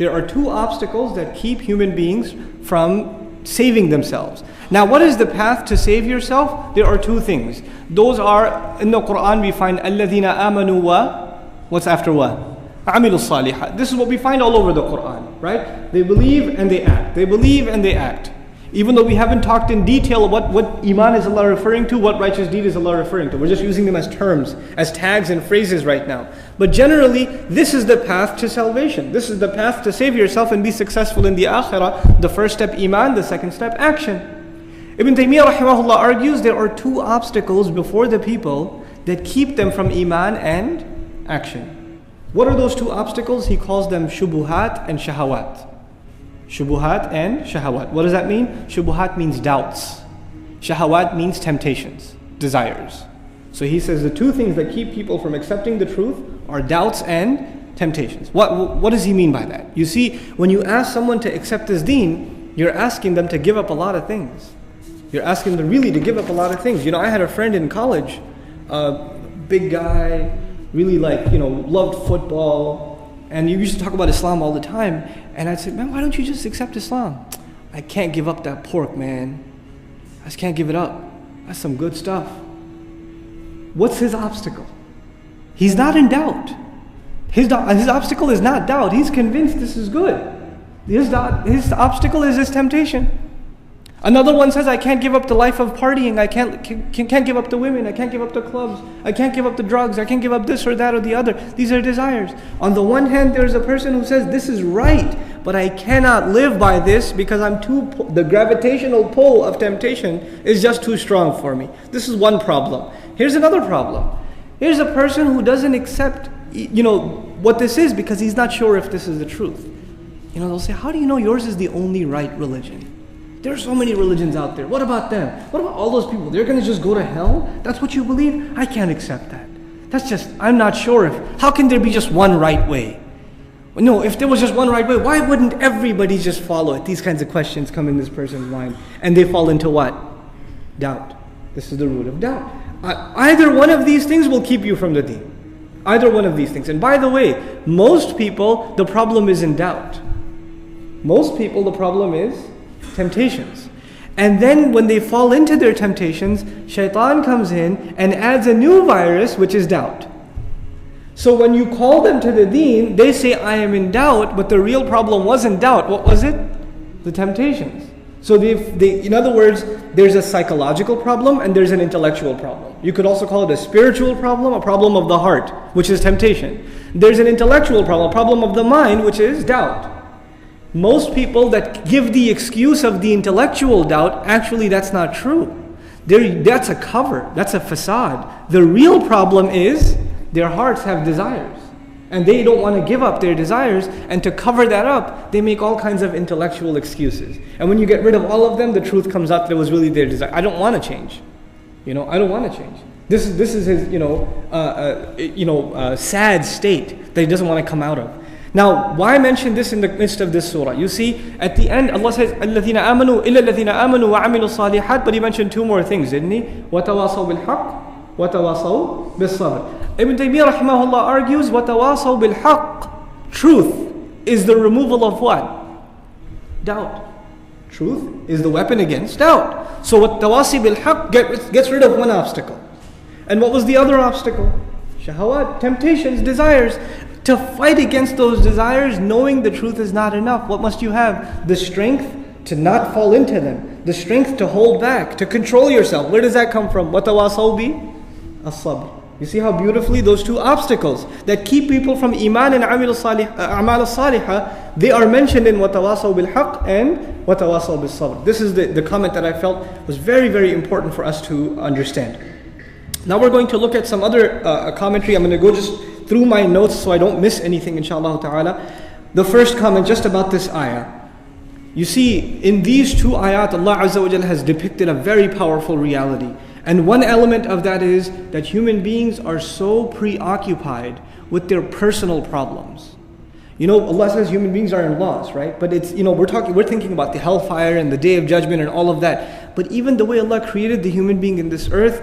There are two obstacles that keep human beings from saving themselves. Now, what is the path to save yourself? There are two things. Those are, in the Quran we find الَّذِينَ آمَنُوا what's after what? عَمِلُوا الصَّالِحَاتِ. This is what we find all over the Quran, right? They believe and they act. They believe and they act. Even though we haven't talked in detail what Iman is Allah referring to, what righteous deed is Allah referring to. We're just using them as terms, as tags and phrases right now. But generally, this is the path to salvation. This is the path to save yourself and be successful in the akhirah. The first step, Iman. The second step, action. Ibn Taymiyyah rahimahullah argues there are two obstacles before the people that keep them from Iman and action. What are those two obstacles? He calls them shubuhat and shahawat. Shubuhat and shahawat. What does that mean? Shubuhat means doubts. Shahawat means temptations, desires. So he says the two things that keep people from accepting the truth are doubts and temptations. What does he mean by that? You see, when you ask someone to accept this deen, you're asking them to give up a lot of things. You're asking them really to give up a lot of things. You know, I had a friend in college, big guy, really loved football, and you used to talk about Islam all the time. And I'd say, man, why don't you just accept Islam? I can't give up that pork, man. I just can't give it up. That's some good stuff. What's his obstacle? He's not in doubt. His obstacle is not doubt. He's convinced this is good. His obstacle is his temptation. Another one says, I can't give up the life of partying. I can't give up the women. I can't give up the clubs. I can't give up the drugs. I can't give up this or that or the other. These are desires. On the one hand, there's a person who says, this is right, but I cannot live by this because the gravitational pull of temptation is just too strong for me. This is one problem. Here's another problem. Here's a person who doesn't accept, what this is because he's not sure if this is the truth. They'll say, how do you know yours is the only right religion? There are so many religions out there. What about them? What about all those people? They're going to just go to hell? That's what you believe? I can't accept that. I'm not sure how can there be just one right way? No, if there was just one right way, why wouldn't everybody just follow it? These kinds of questions come in this person's mind. And they fall into what? Doubt. This is the root of doubt. Either one of these things will keep you from the deen. Either one of these things. And by the way, most people, the problem is in doubt. Most people, the problem is temptations. And then when they fall into their temptations, shaitan comes in and adds a new virus, which is doubt. So when you call them to the deen, they say, I am in doubt, but the real problem wasn't doubt. What was it? The temptations. So in other words, there's a psychological problem and there's an intellectual problem. You could also call it a spiritual problem, a problem of the heart, which is temptation. There's an intellectual problem, a problem of the mind, which is doubt. Most people that give the excuse of the intellectual doubt, actually that's not true. That's a cover, that's a facade. The real problem is their hearts have desires. And they don't want to give up their desires, and to cover that up, they make all kinds of intellectual excuses. And when you get rid of all of them, the truth comes out that it was really their desire. I don't want to change. I don't want to change. This is his, sad state that he doesn't want to come out of. Now, why mention this in the midst of this surah? You see, at the end, Allah says, الَّذِينَ آمَنُوا إِلَّا الَّذِينَ آمَنُوا وَعَمِلُوا الصَّالِحَاتِ, but He mentioned two more things, didn't He? وَتَوَاصَوْا بِالْحَقِّ وَتَوَاصَوْا بِالصَّبْرِ. Ibn Taymiyyah rahimahullah argues, وَتَوَاصَوْا بِالْحَقِّ. Truth is the removal of what? Doubt. Truth is the weapon against doubt. So what tawasi bil haqq gets rid of one obstacle. And what was the other obstacle? Shahawat, temptations, desires. To fight against those desires, knowing the truth is not enough, what must you have? The strength to not fall into them. The strength to hold back, to control yourself. Where does that come from? وَتَوَاصَوْا بِالصَّبْرِ. You see how beautifully those two obstacles that keep people from Iman and A'mal al-Salihah, they are mentioned in وَتَوَاصَوْا بِالْحَقِّ and وَتَوَاصَوْا بِالصَّبْرِ. This is the comment that I felt was very, very important for us to understand. Now we're going to look at some other commentary. I'm going to go just through my notes so I don't miss anything, inshallah ta'ala. The first comment just about this ayah. You see, in these two ayat, Allah Azza wa Jalla has depicted a very powerful reality. And one element of that is that human beings are so preoccupied with their personal problems. Allah says human beings are in loss, right? But it's, we're thinking about the hellfire and the day of judgment and all of that. But even the way Allah created the human being in this earth,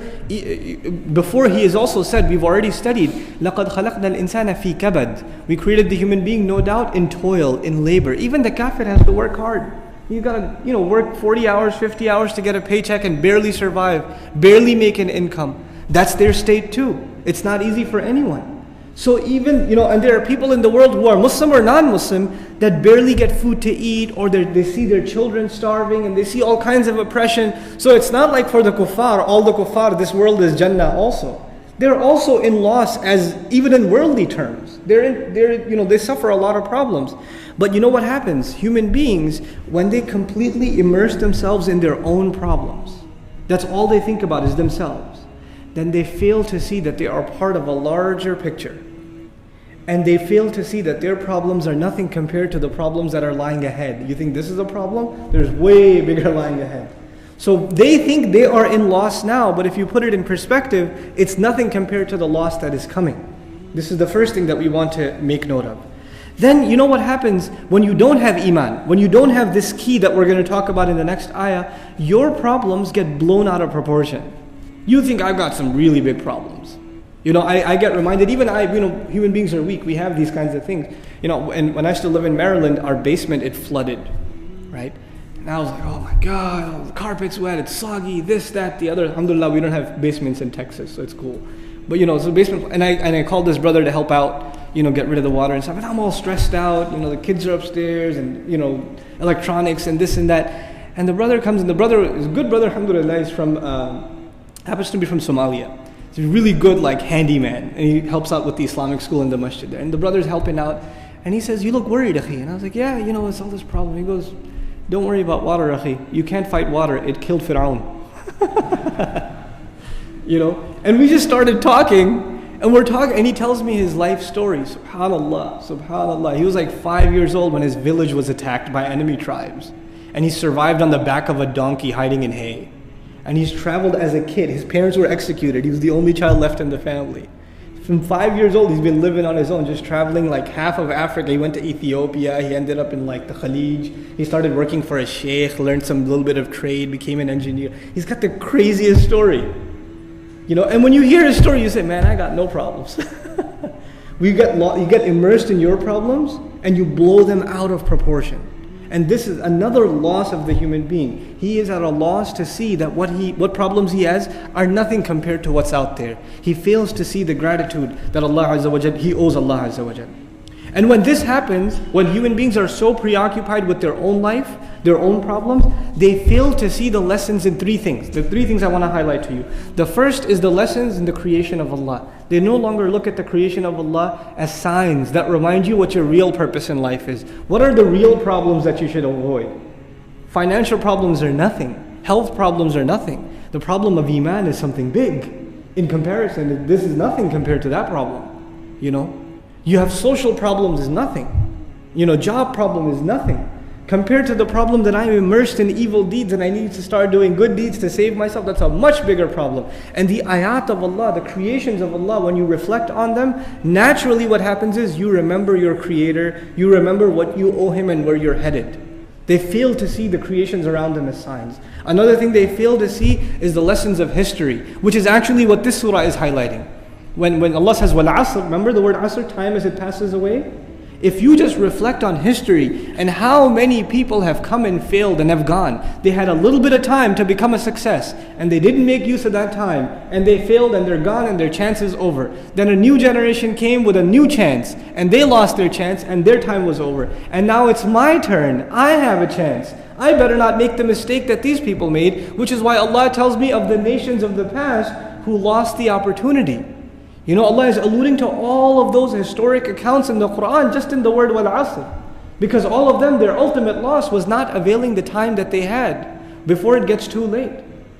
before He has also said, we've already studied, لَقَدْ خَلَقْنَا الْإِنسَانَ فِي كَبَدٍ. We created the human being, no doubt, in toil, in labor. Even the kafir has to work hard. You gotta, work 40 hours, 50 hours to get a paycheck and barely survive, barely make an income. That's their state too. It's not easy for anyone. So even, and there are people in the world who are Muslim or non-Muslim that barely get food to eat, or they see their children starving, and they see all kinds of oppression. So it's not like for the kuffar, all the kuffar, this world is Jannah also. They're also in loss, as even in worldly terms. They suffer a lot of problems. But you know what happens? Human beings, when they completely immerse themselves in their own problems, that's all they think about is themselves, then they fail to see that they are part of a larger picture. And they fail to see that their problems are nothing compared to the problems that are lying ahead. You think this is a problem? There's way bigger lying ahead. So they think they are in loss now, but if you put it in perspective, it's nothing compared to the loss that is coming. This is the first thing that we want to make note of. Then you know what happens when you don't have iman, when you don't have this key that we're going to talk about in the next ayah, your problems get blown out of proportion. You think I've got some really big problems. I get reminded, even human beings are weak. We have these kinds of things. And when I still live in Maryland, our basement, it flooded, right? And I was like, oh my God, the carpet's wet, it's soggy, this, that, the other. Alhamdulillah, we don't have basements in Texas, so it's cool. But so basement, and I called this brother to help out, get rid of the water and stuff. And I'm all stressed out, the kids are upstairs and, electronics and this and that. And the brother comes, and the brother is a good brother, alhamdulillah, he's from, happens to be from Somalia. He's a really good handyman, and he helps out with the Islamic school in the masjid there. And the brother's helping out, and he says, you look worried, akhi. And I was like, yeah, it's all this problem. He goes, don't worry about water, akhi. You can't fight water. It killed Fir'aun. And we just started talking, and we're talking, and he tells me his life story. Subhanallah, subhanallah. He was like 5 years old when his village was attacked by enemy tribes. And he survived on the back of a donkey hiding in hay. And he's traveled as a kid. His parents were executed. He was the only child left in the family. From 5 years old, he's been living on his own, just traveling half of Africa. He went to Ethiopia. He ended up in the Khalij. He started working for a sheikh, learned some little bit of trade, became an engineer. He's got the craziest story. And when you hear his story, you say, man, I got no problems. You get immersed in your problems, and you blow them out of proportion. And this is another loss of the human being. He is at a loss to see that what problems he has are nothing compared to what's out there. He fails to see the gratitude that Allah Azza wa Jal, he owes Allah Azza wa Jal. And when this happens, when human beings are so preoccupied with their own life, their own problems, they fail to see the lessons in three things. The three things I want to highlight to you. The first is the lessons in the creation of Allah. They no longer look at the creation of Allah as signs that remind you what your real purpose in life is. What are the real problems that you should avoid? Financial problems are nothing. Health problems are nothing. The problem of iman is something big. In comparison, this is nothing compared to that problem. You have social problems is nothing. Job problem is nothing. Compared to the problem that I'm immersed in evil deeds and I need to start doing good deeds to save myself, that's a much bigger problem. And the ayat of Allah, the creations of Allah, when you reflect on them, naturally what happens is you remember your Creator, you remember what you owe Him and where you're headed. They fail to see the creations around them as signs. Another thing they fail to see is the lessons of history, which is actually what this surah is highlighting. When Allah says, wal asr, remember the word asr, time as it passes away? If you just reflect on history and how many people have come and failed and have gone, they had a little bit of time to become a success and they didn't make use of that time and they failed and they're gone and their chance is over. Then a new generation came with a new chance and they lost their chance and their time was over. And now it's my turn. I have a chance. I better not make the mistake that these people made, which is why Allah tells me of the nations of the past who lost the opportunity. Allah is alluding to all of those historic accounts in the Quran just in the word wal asr. Because all of them, their ultimate loss was not availing the time that they had before it gets too late.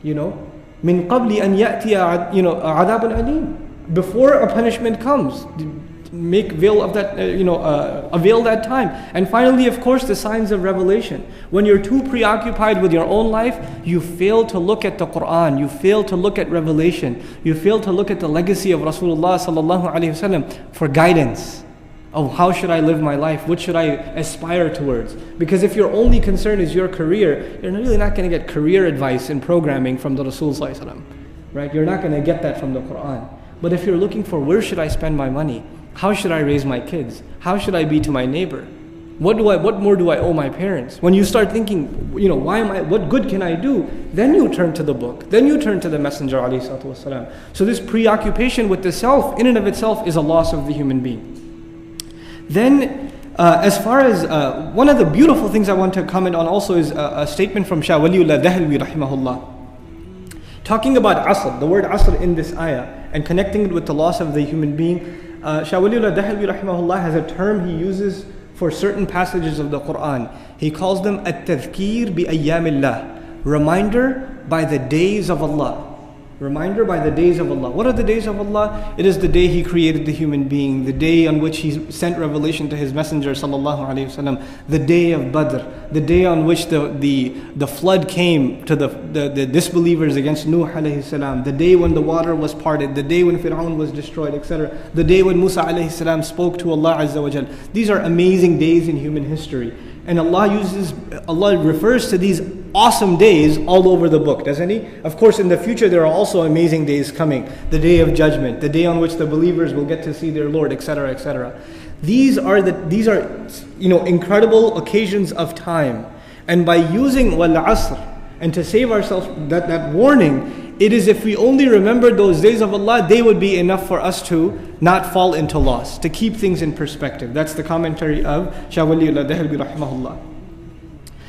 Min qabli an ya'tiya adabun alim. Before a punishment comes, make avail of that, avail that time. And finally, of course, the signs of revelation. When you're too preoccupied with your own life, you fail to look at the Quran, you fail to look at revelation, you fail to look at the legacy of Rasulullah sallallahu alaihi wasallam for guidance. Oh, how should I live my life? What should I aspire towards? Because if your only concern is your career, you're really not going to get career advice in programming from the Rasul Sallallahu Alaihi Wasallam, right? You're not going to get that from the Quran. But if you're looking for where should I spend my money? How should I raise my kids? How should I be to my neighbor? What more do I owe my parents? When you start thinking, what good can I do? Then you turn to the book. Then you turn to the Messenger ﷺ. So this preoccupation with the self, in and of itself, is a loss of the human being. Then, as far as one of the beautiful things I want to comment on also is a statement from Shah Waliullah Dahlwi rahimahullah. Talking about asr, the word asr in this ayah, and connecting it with the loss of the human being, Shah Waliullah Dahlwi rahimahullah has a term he uses for certain passages of the Quran. He calls them at-tadhkir bi-ayyamillah, reminder by the days of Allah. Reminder by the days of Allah. What are the days of Allah? It is the day He created the human being, the day on which He sent revelation to His Messenger sallallahu alaihi wasallam, the day of Badr, the day on which the flood came to the disbelievers against Nuh alayhi salam, the day when the water was parted, the day when Fir'aun was destroyed, etc. The day when Musa alayhi salam spoke to Allah azza wa jal. These are amazing days in human history. And Allah refers to these awesome days all over the book, doesn't He? Of course, in the future there are also amazing days coming. The day of judgment, the day on which the believers will get to see their Lord, etc., etc. These are incredible occasions of time. And by using wal asr and to save ourselves that warning, it is if we only remember those days of Allah, they would be enough for us to not fall into loss, to keep things in perspective. That's the commentary of Shah Waliullah Dahlwi rahimahullah.